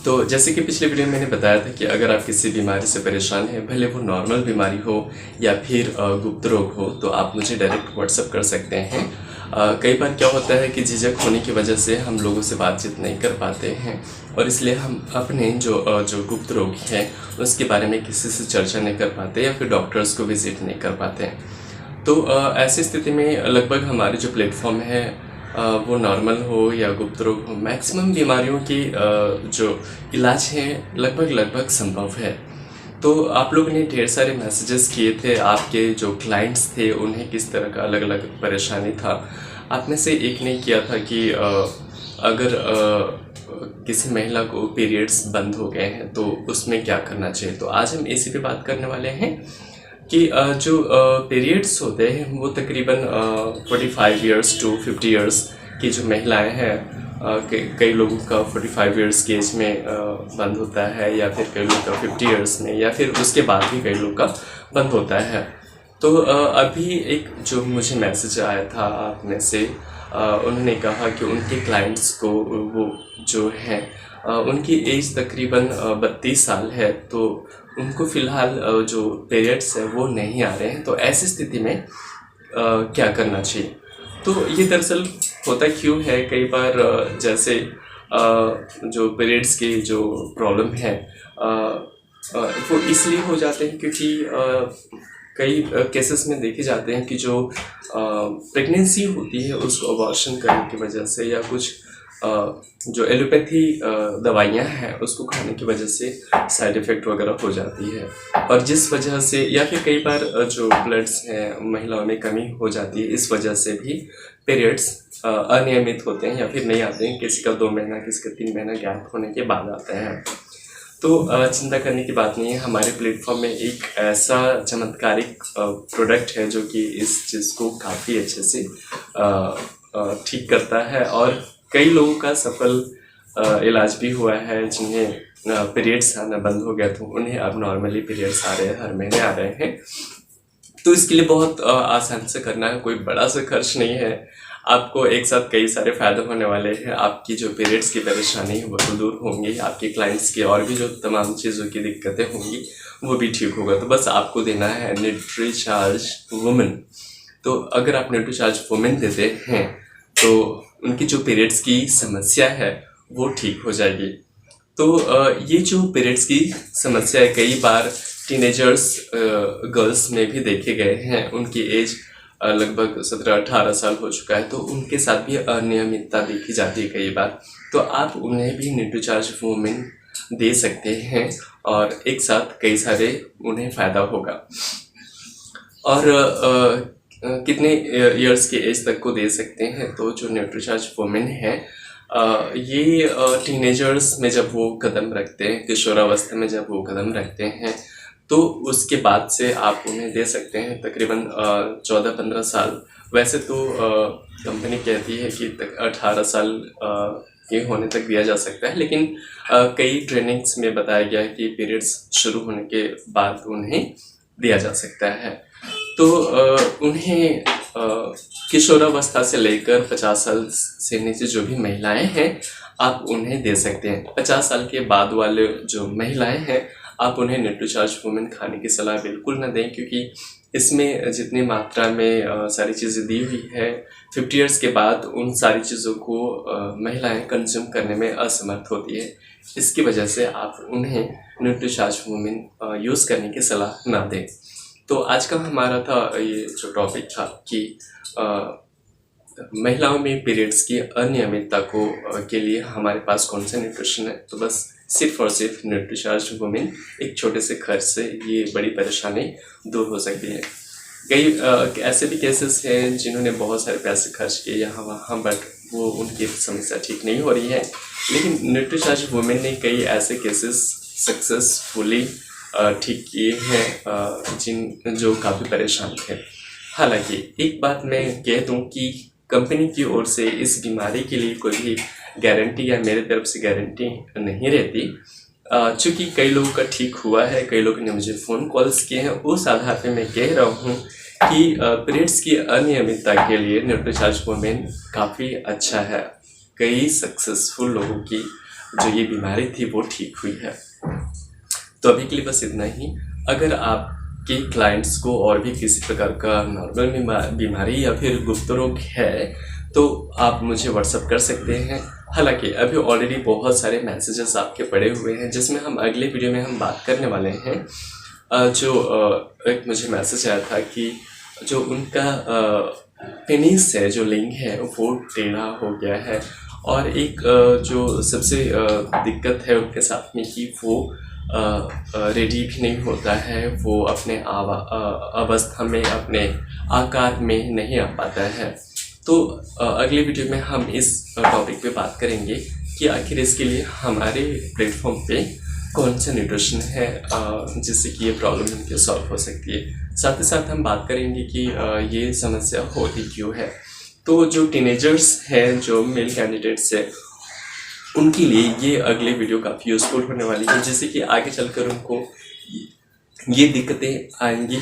तो जैसे कि पिछले वीडियो में मैंने बताया था कि अगर आप किसी बीमारी से परेशान हैं, भले वो नॉर्मल बीमारी हो या फिर गुप्त रोग हो, तो आप मुझे डायरेक्ट व्हाट्सअप कर सकते हैं। कई बार क्या होता है कि झिझक होने की वजह से हम लोगों से बातचीत नहीं कर पाते हैं और इसलिए हम अपने जो गुप्त रोग हैं उसके बारे में किसी से चर्चा नहीं कर पाते या फिर डॉक्टर्स को विजिट नहीं कर पाते हैं। तो ऐसी स्थिति में लगभग हमारे जो प्लेटफॉर्म है वो नॉर्मल हो या गुप्त रोग हो, मैक्सिमम बीमारियों की जो इलाज है लगभग संभव है। तो आप लोगों ने ढेर सारे मैसेजेस किए थे, आपके जो क्लाइंट्स थे उन्हें किस तरह का अलग अलग परेशानी था। आप में से एक ने किया था कि अगर किसी महिला को पीरियड्स बंद हो गए हैं तो उसमें क्या करना चाहिए। तो आज हम इसी पे बात करने वाले हैं कि जो पीरियड्स होते हैं वो तकरीबन 45 इयर्स टू 50 इयर्स की जो महिलाएं हैं, कई लोगों का 45 इयर्स की एज में बंद होता है या फिर कई लोगों का 50 इयर्स में या फिर उसके बाद भी कई लोगों का बंद होता है। तो अभी एक जो मुझे मैसेज आया था आप में से, उन्होंने कहा कि उनके क्लाइंट्स को वो जो हैं उनकी एज तकरीबन 32 साल है, तो उनको फ़िलहाल जो पीरियड्स है वो नहीं आ रहे हैं। तो ऐसी स्थिति में क्या करना चाहिए। तो ये दरअसल होता क्यों है, कई बार जैसे जो पीरियड्स की जो प्रॉब्लम है वो इसलिए हो जाते हैं क्योंकि कई केसेस में देखे जाते हैं कि जो प्रेगनेंसी होती है उसको अबॉर्शन करने की वजह से या कुछ जो एलोपैथी दवाइयाँ हैं उसको खाने की वजह से साइड इफ़ेक्ट वगैरह हो जाती है, और जिस वजह से या फिर कई बार जो ब्लड्स हैं महिलाओं में कमी हो जाती है, इस वजह से भी पीरियड्स अनियमित होते हैं या फिर नहीं आते हैं। किसी का 2 महीना, किसी का 3 महीना गैप होने के बाद आते हैं। तो चिंता करने की बात नहीं है। हमारे प्लेटफॉर्म में एक ऐसा चमत्कारिक प्रोडक्ट है जो कि इस चीज़ को काफ़ी अच्छे से ठीक करता है, और कई लोगों का सफल इलाज भी हुआ है जिन्हें पीरियड्स आना बंद हो गया तो उन्हें अब नॉर्मली पीरियड्स आ रहे हैं, हर महीने आ रहे हैं। तो इसके लिए बहुत आसान से करना है, कोई बड़ा सा खर्च नहीं है। आपको एक साथ कई सारे फ़ायदे होने वाले हैं। आपकी जो पीरियड्स की परेशानी है वो तो दूर होंगी, आपके क्लाइंट्स की और भी जो तमाम चीज़ों की दिक्कतें होंगी वो भी ठीक होगा। तो बस आपको देना है न्यूट्रीचार्ज वुमेन। तो अगर आप न्यूट्रीचार्ज वुमेन देते हैं तो उनकी जो पीरियड्स की समस्या है वो ठीक हो जाएगी। तो ये जो पीरियड्स की समस्या है कई बार टीनेजर्स गर्ल्स में भी देखे गए हैं। उनकी एज लगभग 17-18 साल हो चुका है, तो उनके साथ भी अनियमितता देखी जाती है कई बार। तो आप उन्हें भी न्यूट्रीचार्ज वुमेन दे सकते हैं और एक साथ कई सारे उन्हें फ़ायदा होगा। और कितने ईयर्स की एज तक को दे सकते हैं। तो जो न्यूट्रीचार्ज वुमेन है ये टीनेजर्स में जब वो कदम रखते हैं, किशोरावस्था में जब वो कदम रखते हैं, तो उसके बाद से आप उन्हें दे सकते हैं तकरीबन 14-15 साल। वैसे तो कंपनी कहती है कि 18 साल के होने तक दिया जा सकता है, लेकिन कई ट्रेनिंग्स में बताया गया है कि पीरियड्स शुरू होने के बाद उन्हें दिया जा सकता है। तो उन्हें किशोरावस्था से लेकर 50 साल से नीचे जो भी महिलाएं हैं आप उन्हें दे सकते हैं। 50 साल के बाद वाले जो महिलाएं हैं आप उन्हें न्यूट्रीचार्ज वुमेन खाने की सलाह बिल्कुल ना दें, क्योंकि इसमें जितनी मात्रा में सारी चीज़ें दी हुई है 50 इयर्स के बाद उन सारी चीज़ों को महिलाएं कंज्यूम करने में असमर्थ होती है। इसकी वजह से आप उन्हें न्यूट्रीचार्ज वुमेन यूज़ करने की सलाह ना दें। तो आज का हमारा था ये जो टॉपिक था कि महिलाओं में पीरियड्स की अनियमितता को के लिए हमारे पास कौन सा न्यूट्रिशन है। तो बस सिर्फ और सिर्फ न्यूट्रीचार्ज वुमेन, एक छोटे से खर्च से ये बड़ी परेशानी दूर हो सकती है। कई ऐसे भी केसेस हैं जिन्होंने बहुत सारे पैसे खर्च किए यहाँ वहाँ, बट वो उनकी समस्या ठीक नहीं हो रही है। लेकिन न्यूट्रीचार्ज वुमेन ने कई ऐसे केसेस सक्सेसफुली ठीक किए हैं जो काफ़ी परेशान थे। हालांकि एक बात मैं कह दूं कि कंपनी की ओर से इस बीमारी के लिए कोई भी गारंटी या मेरे तरफ से गारंटी नहीं रहती। चूँकि कई लोगों का ठीक हुआ है, कई लोगों ने मुझे फ़ोन कॉल्स किए हैं, उस आधार पे मैं कह रहा हूँ कि पीरियड्स की अनियमितता के लिए न्यूट्रीचार्ज वुमेन काफ़ी अच्छा है। कई सक्सेसफुल लोगों की जो ये बीमारी थी वो ठीक हुई है। तो अभी के लिए बस इतना ही। अगर आपके क्लाइंट्स को और भी किसी प्रकार का नॉर्मल बीमारी या फिर गुप्त रोग है तो आप मुझे व्हाट्सअप कर सकते हैं। हालांकि अभी ऑलरेडी बहुत सारे मैसेजेस आपके पड़े हुए हैं जिसमें हम अगले वीडियो में हम बात करने वाले हैं। एक मुझे मैसेज आया था कि जो उनका पेनिस है, जो लिंग है वो टेढ़ा हो गया है, और एक जो सबसे दिक्कत है उनके साथ में कि वो रेडी भी नहीं होता है, वो अपने अवस्था में, अपने आकार में नहीं आ पाता है। तो अगले वीडियो में हम इस टॉपिक पे बात करेंगे कि आखिर इसके लिए हमारे प्लेटफॉर्म पे कौन सा न्यूट्रिशन है जिससे कि ये प्रॉब्लम इनके सॉल्व हो सकती है। साथ ही साथ हम बात करेंगे कि ये समस्या होती क्यों है। तो जो टीनेजर्स हैं, जो मेल कैंडिडेट्स हैं, उनके लिए ये अगले वीडियो काफ़ी यूज़फुल होने वाली है, जिससे कि आगे चलकर उनको ये दिक्कतें आएंगी